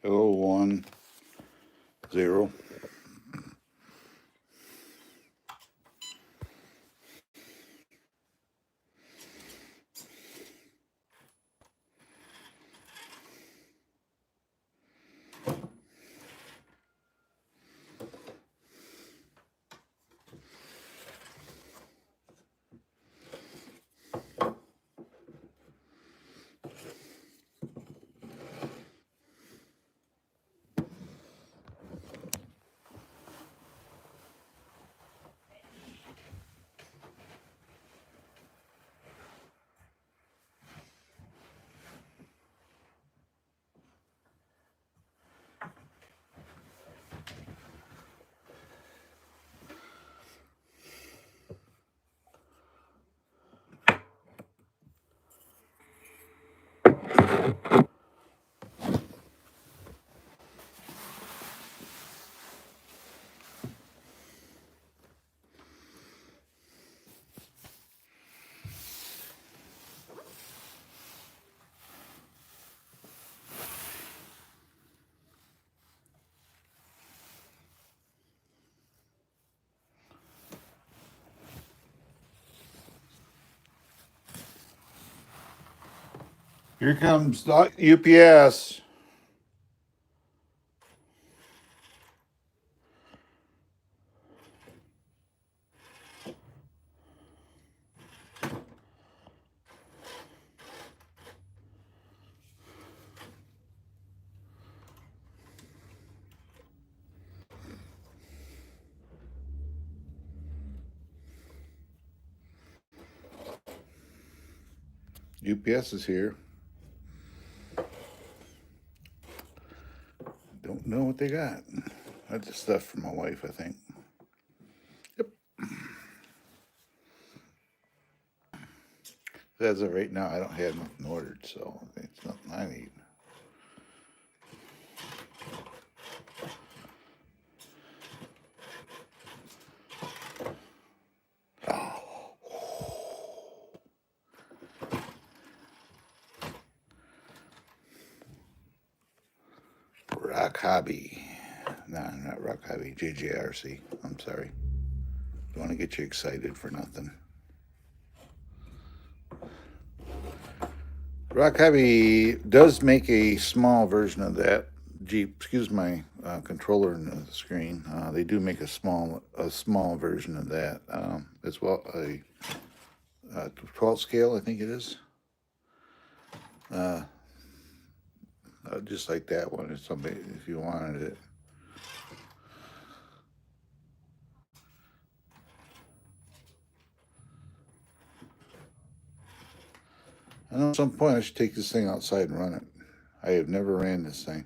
010. Here comes UPS. UPS is here. Don't know what they got. That's just stuff for my wife, I think. Yep. As of right now, I don't have nothing ordered, so it's nothing I need. Rock Hobby. No, not Rock Hobby. JJRC. I'm sorry. Don't want to get you excited for nothing. Rock Hobby does make a small version of that Jeep. Excuse my controller in the screen. They do make a small version of that as well. A 12 scale, I think it is. Just like that one, if you wanted it. I know at some point I should take this thing outside and run it. I have never ran this thing.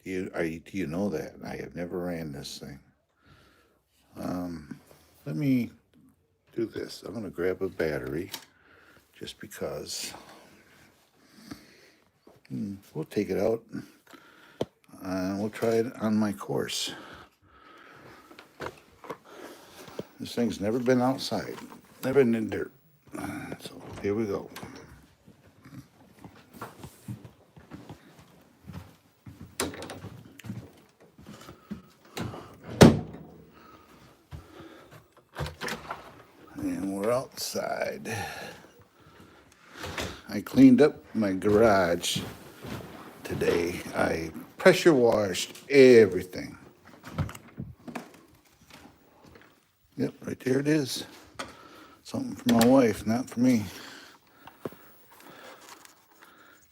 Do you know that? I have never ran this thing. Let me do this. I'm going to grab a battery just because. We'll take it out and we'll try it on my course. This thing's never been outside, never been in dirt. So here we go. And we're outside. I cleaned up my garage today. I pressure washed everything. Yep, right there it is. Something for my wife, not for me.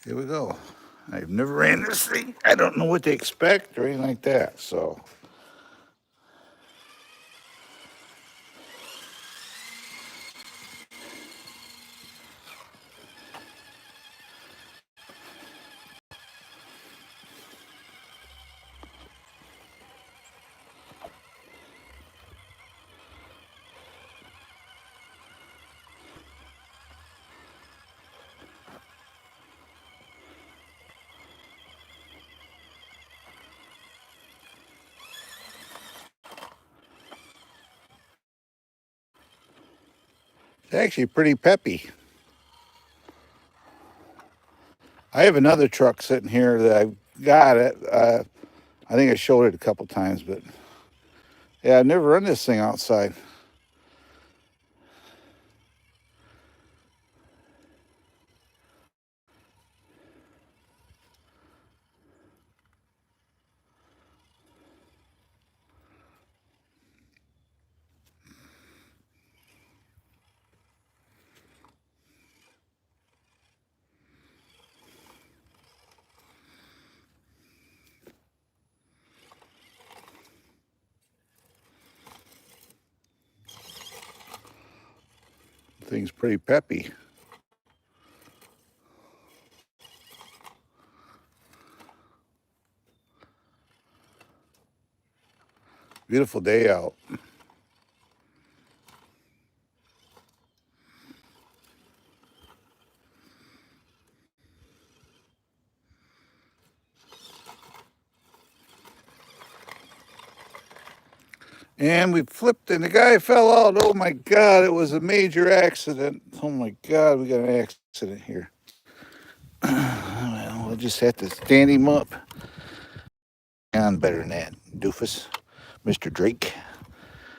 Here we go. I've never ran this thing. I don't know what to expect or anything like that, so. It's actually pretty peppy. I have another truck sitting here that I've got it. I think I showed it a couple times, but yeah, I've never run this thing outside. The thing's pretty peppy. Beautiful day out. And we flipped and the guy fell out. Oh my God, it was a major accident. Oh my God, we got an accident here. Well, we'll just have to stand him up. I'm better than that, doofus. Mr. Drake.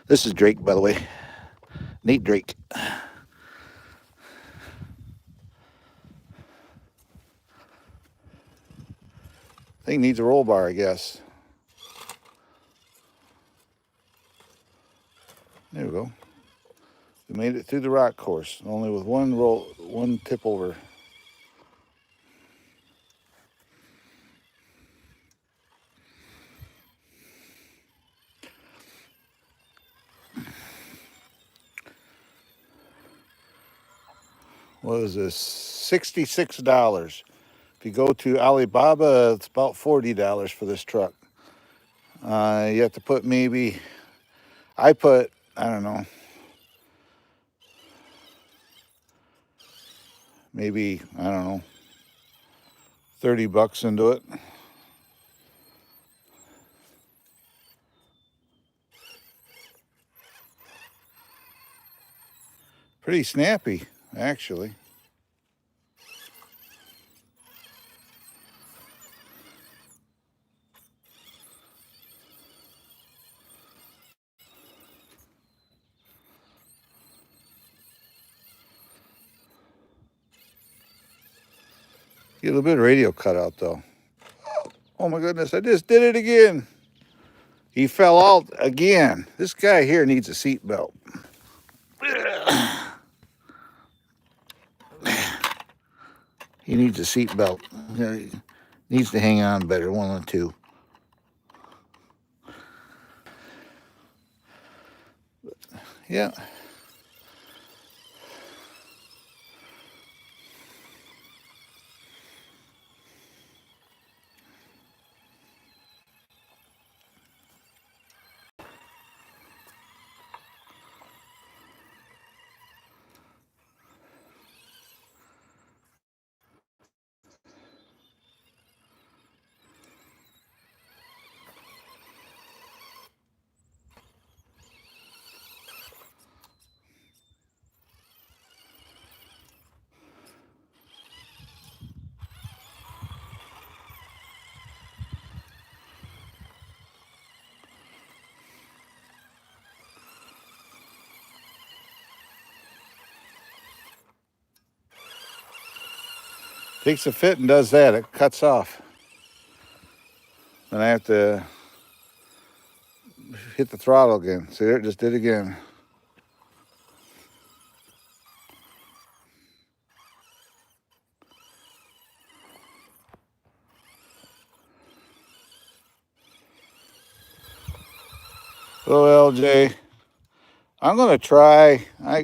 This is Drake, by the way. Nate Drake. Thing needs a roll bar, I guess. There we go. We made it through the rock course, only with one tip over. What is this? $66. If you go to Alibaba, it's about $40 for this truck. You have to put maybe, I don't know, maybe, I don't know, 30 bucks into it. Pretty snappy, actually. Get a little bit of radio cut out though. Oh my goodness, I just did it again. He fell out again. This guy here needs a seat belt. He needs a seat belt. He needs to hang on better, one or two. Yeah. Takes a fit and does that. It cuts off. Then I have to hit the throttle again. See there, it just did again. Hello, LJ. I'm gonna try. I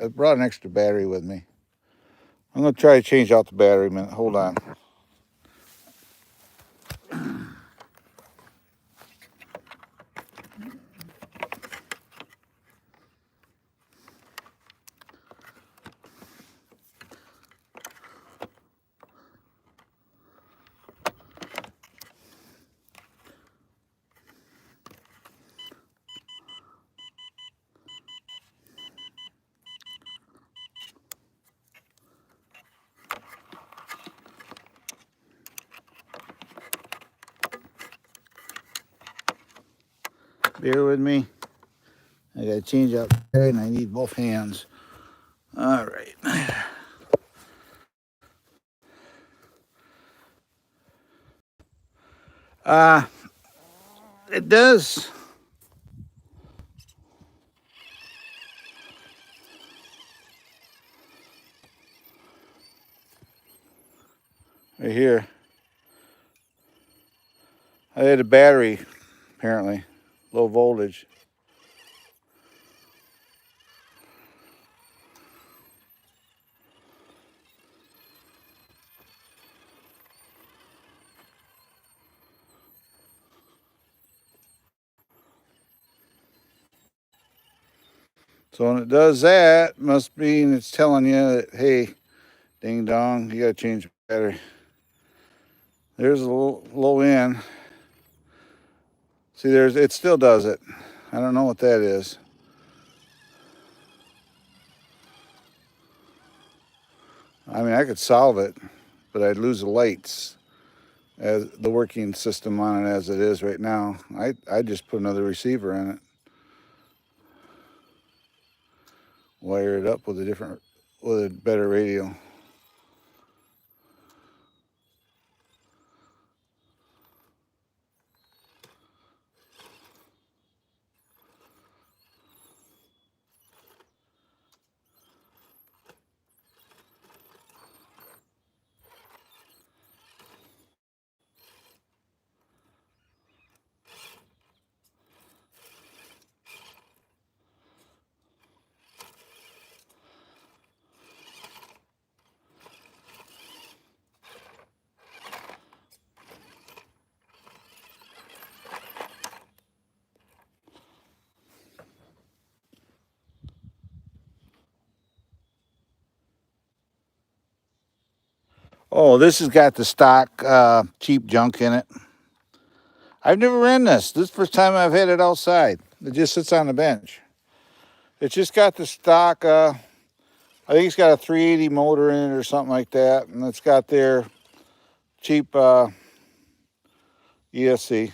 brought an extra battery with me. I'm gonna try to change out the battery a minute. Hold on. Bear with me. I got to change out there and I need both hands. All right. It does. Right here. I had a battery, apparently. Low voltage. So when it does that, must mean it's telling you that, hey, ding dong, you got to change the battery. There's a low end. See, it still does it. I don't know what that is. I mean, I could solve it, but I'd lose the lights as the working system on it as it is right now. I just put another receiver in it, wire it up with a better radio. Oh, this has got the stock cheap junk in it. I've never ran this. This is the first time I've had it outside. It just sits on the bench. It's just got the stock, I think it's got a 380 motor in it or something like that. And it's got their cheap ESC.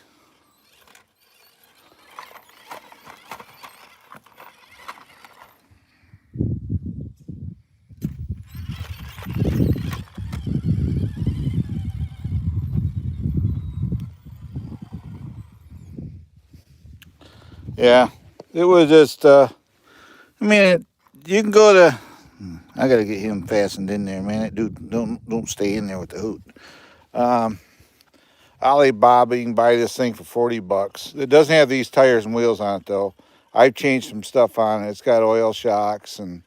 Yeah, it was just, I mean, you can go to, I got to get him fastened in there, man. That dude, don't stay in there with the hoot. Alibaba, you can buy this thing for 40 bucks. It doesn't have these tires and wheels on it, though. I've changed some stuff on it. It's got oil shocks and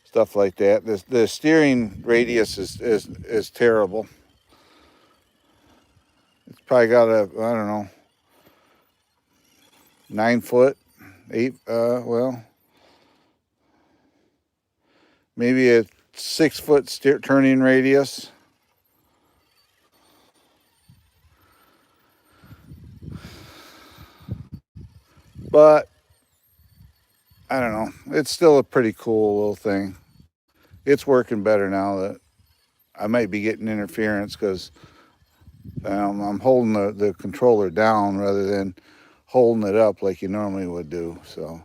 stuff like that. The steering radius is terrible. It's probably got a, I don't know, 9 foot, well, maybe a 6 foot turning radius. But I don't know. It's still a pretty cool little thing. It's working better now that I might be getting interference because I'm holding the controller down rather than holding it up like you normally would do. So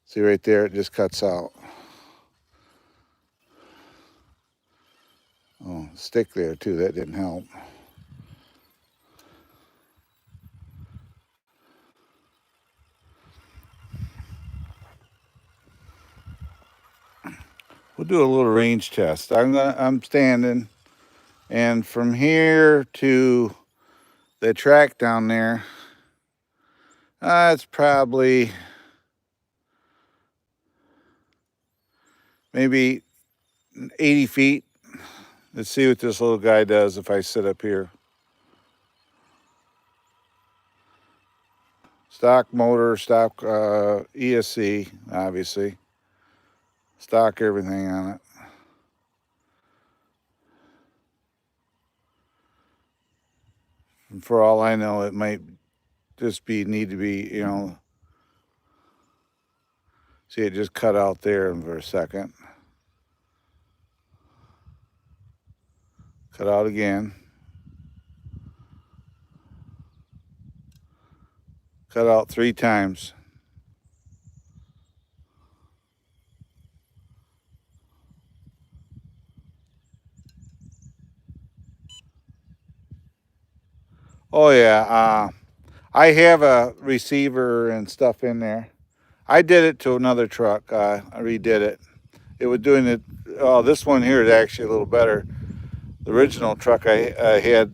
see right there, it just cuts out. Oh, stick there too. That didn't help. We'll do a little range test. I'm standing, and from here to the track down there, it's probably maybe 80 feet. Let's see what this little guy does if I sit up here. Stock motor, stock ESC, obviously. Stock everything on it. And for all I know, it might just need to be, see it just cut out there for a second. Cut out again. Cut out 3 times. Oh yeah, I have a receiver and stuff in there. I did it to another truck. I redid it. It was doing it. Oh, this one here is actually a little better. The original truck I had,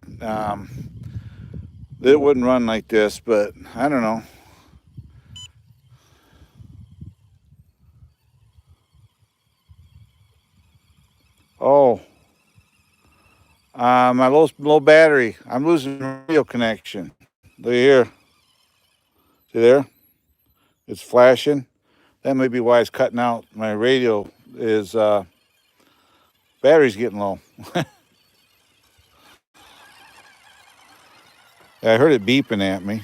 it wouldn't run like this, but I don't know. Oh, my low battery. I'm losing radio connection. Look here. See there? It's flashing. That may be why it's cutting out. My radio is battery's getting low. I heard it beeping at me.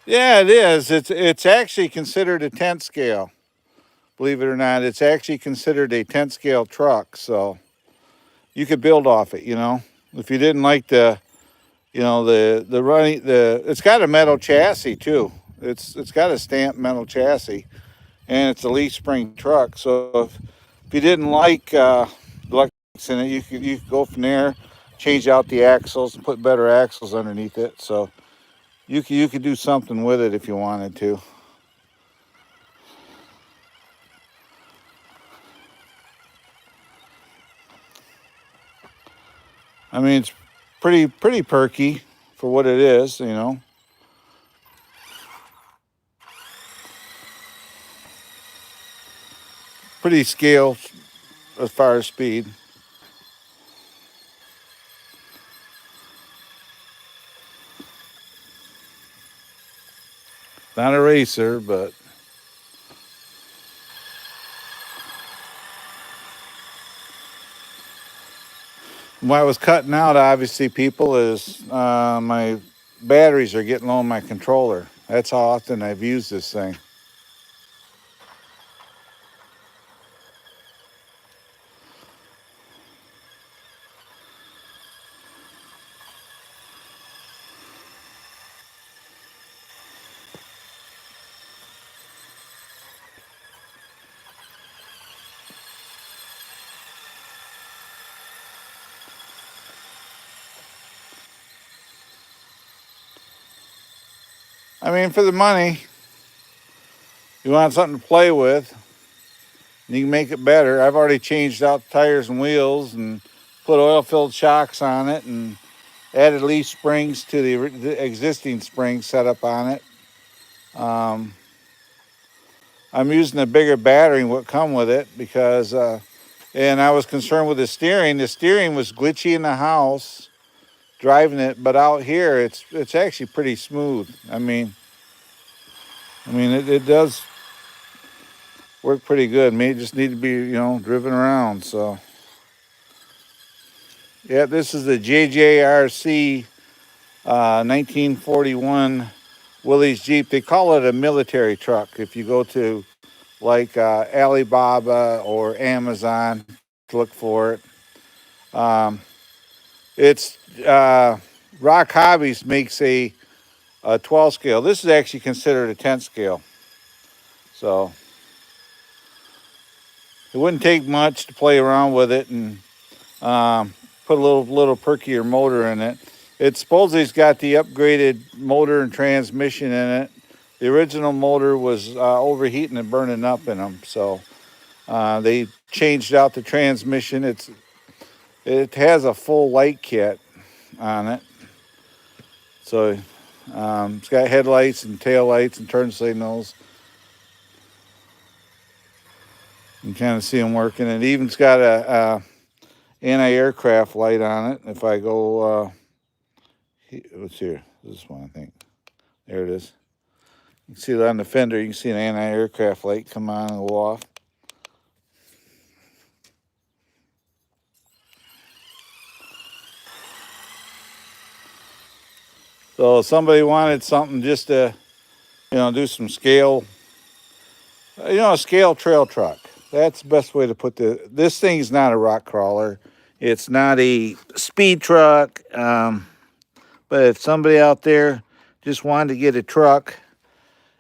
Yeah, it is. It's actually considered a 10th scale. Believe it or not, it's actually considered a 10th scale truck. So you could build off it. If you didn't like the running it's got a metal chassis too. It's got a stamped metal chassis, and it's a leaf spring truck. So if you didn't like the electrics in it, you could go from there, change out the axles and put better axles underneath it. So you could do something with it if you wanted to. I mean, it's pretty perky for what it is. Pretty scale as far as speed. Not a racer, but what I was cutting out, obviously, people, is my batteries are getting low on my controller. That's how often I've used this thing. I mean, for the money, you want something to play with, you can make it better. I've already changed out the tires and wheels and put oil-filled shocks on it and added leaf springs to the existing springs set up on it. I'm using a bigger battery than what come with it because, and I was concerned with the steering. The steering was glitchy in the house driving it, but out here it's actually pretty smooth. It does work pretty good. May just need to be driven around. So yeah, this is the JJRC 1941 Willys Jeep. They call it a military truck. If you go to like Alibaba or Amazon to look for it, it's Rock Hobbies makes a 12 scale. This is actually considered a 10 scale. So it wouldn't take much to play around with it and put a little perkier motor in it. It supposedly has got the upgraded motor and transmission in it. The original motor was overheating and burning up in them, so they changed out the transmission. It has a full light kit on it, so it's got headlights and tail lights and turn signals. You can kind of see them working. It even's got a anti-aircraft light on it. If I go, what's here? This one, I think. There it is. You can see it on the fender. You can see an anti-aircraft light come on and go off. So if somebody wanted something just to, do some scale, a scale trail truck. That's the best way to put this thing's not a rock crawler. It's not a speed truck, but if somebody out there just wanted to get a truck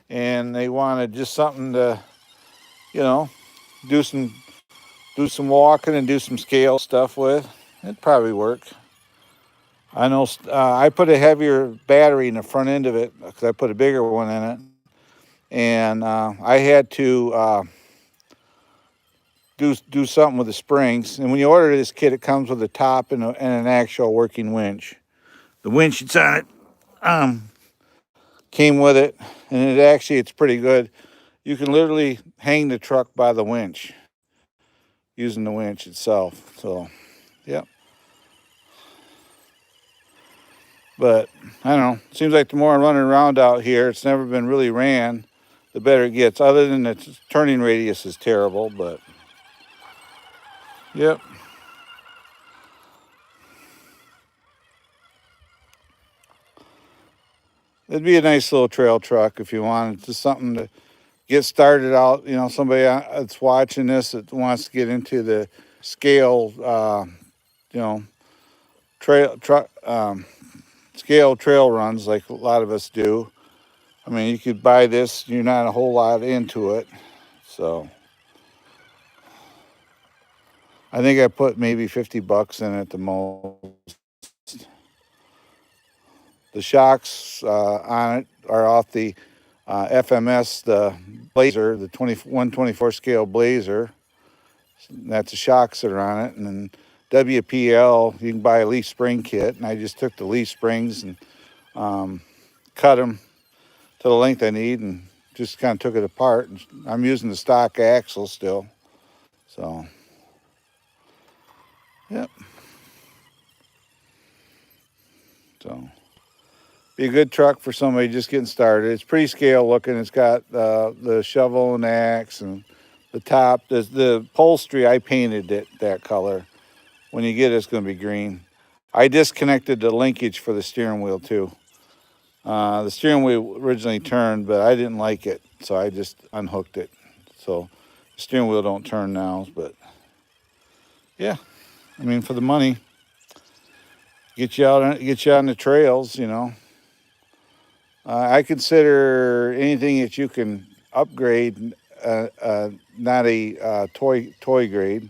and they wanted just something to, you know, do some walking and do some scale stuff with, it'd probably work. I know I put a heavier battery in the front end of it because I put a bigger one in it, and I had to do something with the springs. And when you order this kit, it comes with a top and an actual working winch. The winch that's on it came with it, and it's pretty good. You can literally hang the truck by the winch using the winch itself. So, yep. But I don't know. Seems like the more I'm running around out here, it's never been really ran, the better it gets. Other than the turning radius is terrible, but yep. It'd be a nice little trail truck if you wanted, just something to get started out. You know, somebody that's watching this that wants to get into the scale, you know, scale trail runs like a lot of us do. I mean, you could buy this. You're not a whole lot into it, so I think I put maybe $50 in it the most. The shocks on it are off the FMS, the Blazer, the 124 scale Blazer. That's the shocks that are on it. And then WPL, you can buy a leaf spring kit. And I just took the leaf springs and cut them to the length I need and just kind of took it apart. And I'm using the stock axle still. So, yep. So, be a good truck for somebody just getting started. It's pretty scale looking. It's got the shovel and axe and the top. The upholstery, I painted it that color. When you get it, it's going to be green. I disconnected the linkage for the steering wheel too. The steering wheel originally turned, but I didn't like it, so I just unhooked it. So the steering wheel don't turn now, but yeah, I mean for the money, get you on the trails, you know. I consider anything that you can upgrade, not a toy grade.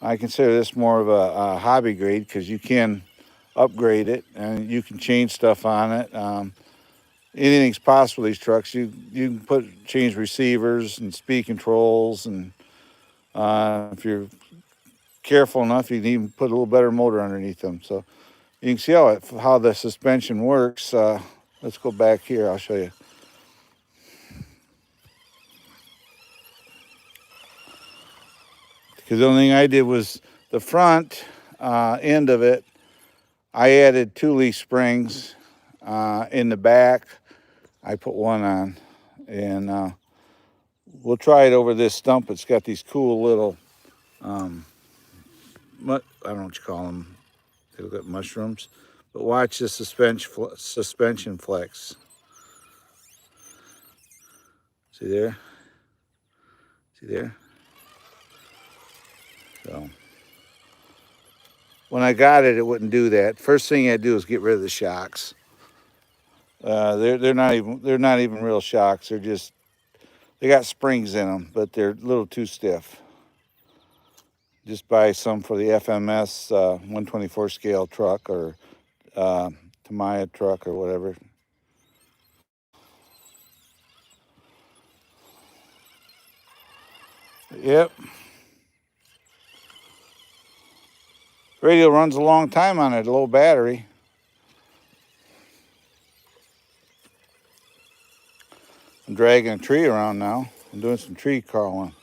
I consider this more of a hobby grade because you can upgrade it and you can change stuff on it. Anything's possible with these trucks. You can change receivers and speed controls, and if you're careful enough, you can even put a little better motor underneath them. So you can see how the suspension works. Let's go back here. I'll show you. Because the only thing I did was the front end of it. I added 2 leaf springs in the back. I put one on, and we'll try it over this stump. It's got these cool little, I don't know what you call them. They look like mushrooms. But watch the suspension flex. See there? See there? So when I got it, it wouldn't do that. First thing I do is get rid of the shocks. They're not even real shocks. They got springs in them, but they're a little too stiff. Just buy some for the FMS 124 scale truck or Tamiya truck or whatever. Yep. Radio runs a long time on it, a low battery. I'm dragging a tree around now. I'm doing some tree crawling.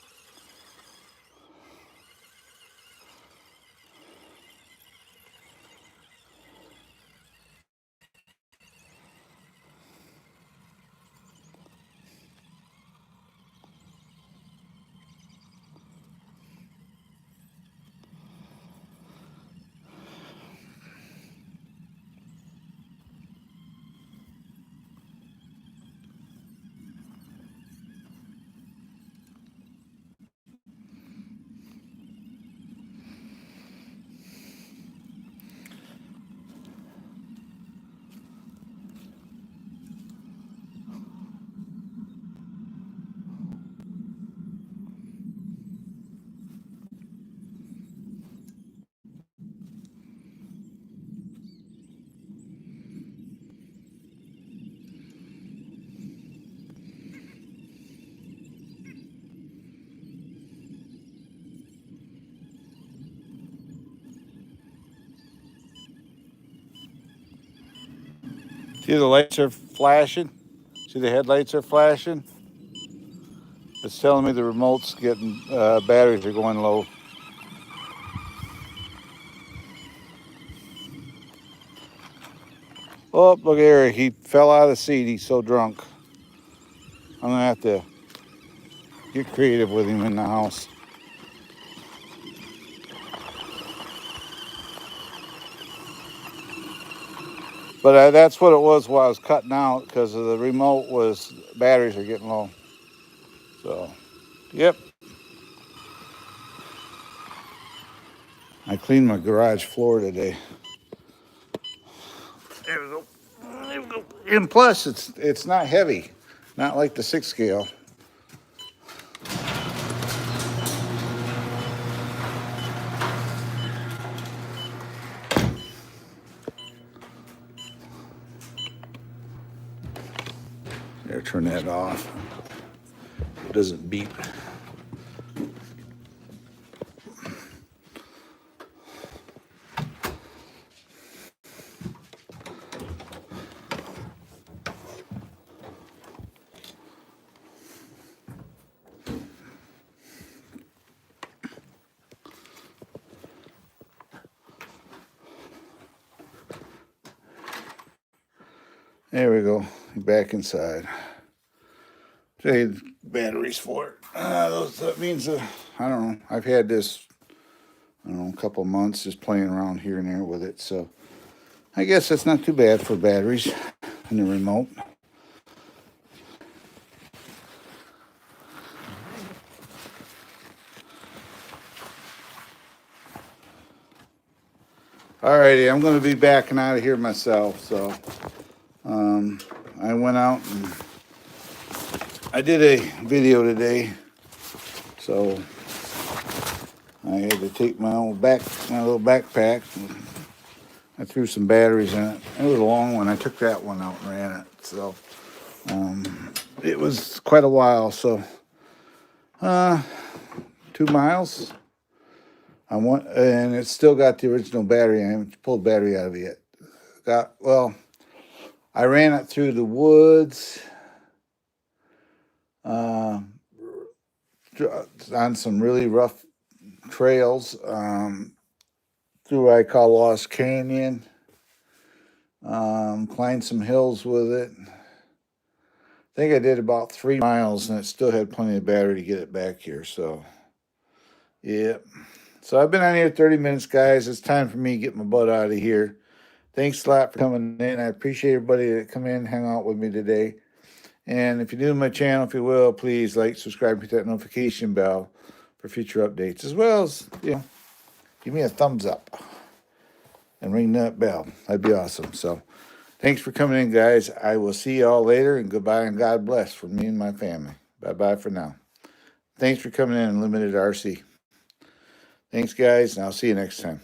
See the lights are flashing? See the headlights are flashing? It's telling me the remote's getting, batteries are going low. Oh, look at Eric. He fell out of the seat. He's so drunk. I'm going to have to get creative with him in the house. But that's what it was while I was cutting out, because of the remote was batteries are getting low. So, yep. I cleaned my garage floor today. There we go. There we go. And plus, it's not heavy, not like the 6 scale. There, turn that off. It doesn't beep. There we go. Back inside. Trade batteries for it. That means, I don't know. I've had this, I don't know, a couple months just playing around here and there with it. So I guess that's not too bad for batteries and the remote. Alrighty, I'm going to be backing out of here myself. So I went out and I did a video today. So I had to take my little backpack. I threw some batteries in it. It was a long one. I took that one out and ran it. So it was quite a while. So 2 miles. And it's still got the original battery. I haven't pulled battery out of it yet. I ran it through the woods, on some really rough trails, through what I call Lost Canyon. Climbed some hills with it. I think I did about 3 miles, and it still had plenty of battery to get it back here. So, yeah. So I've been on here 30 minutes, guys. It's time for me to get my butt out of here. Thanks a lot for coming in. I appreciate everybody that come in and hang out with me today. And if you're new to my channel, if you will, please like, subscribe, hit that notification bell for future updates. As well as, give me a thumbs up and ring that bell. That'd be awesome. So thanks for coming in, guys. I will see you all later, and goodbye and God bless from me and my family. Bye-bye for now. Thanks for coming in, Limited RC. Thanks, guys, and I'll see you next time.